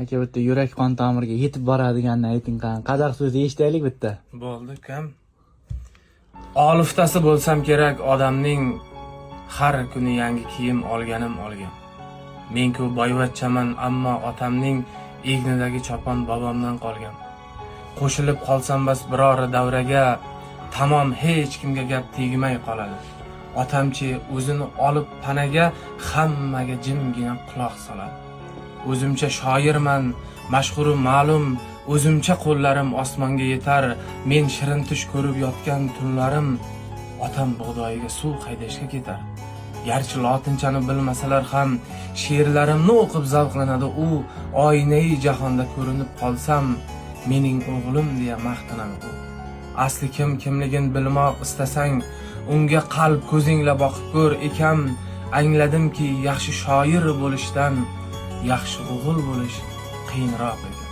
Aka bitta yurak qon tomiriga yetib boradiganini ayting qani. Qadoq so'zni eshitaylik bitta. Bo'ldi, kam. Oliftasi bo'lsam kerak odamning, har kuni yangi kiyim olgan. Men-ku boyvachchaman, ammo otamning egnidagi chopon bobomdan qolgan. Qo'shilib qolsam bas biror davraga, tamom hech kimga gap tegmay qoladi. Otamchi o'zini olib panaga, hammaga jimgina quloq soladi. O'zimcha shoirman, mashhuri ma'lum, o'zimcha qo'llarim osmonga yetar. Men shirin tush ko'rib yotgan tunlarim, otam bug'doyiga suv haydashga ketar. Garchi lotinchani bilmasalar ham, she'rlarimni o'qib zavqlanadi u. Oynai jahonda ko'rinib qolsam, mening o'g'lim deya maqtanadi u. Asli kimligini bilmoq istasang, unga qalb ko'zingla boqib ko'r ekam. Angladimki, yaxshi shoir bo'lishdan yaxshi o'g'il bo'lish qiyinroq ekan.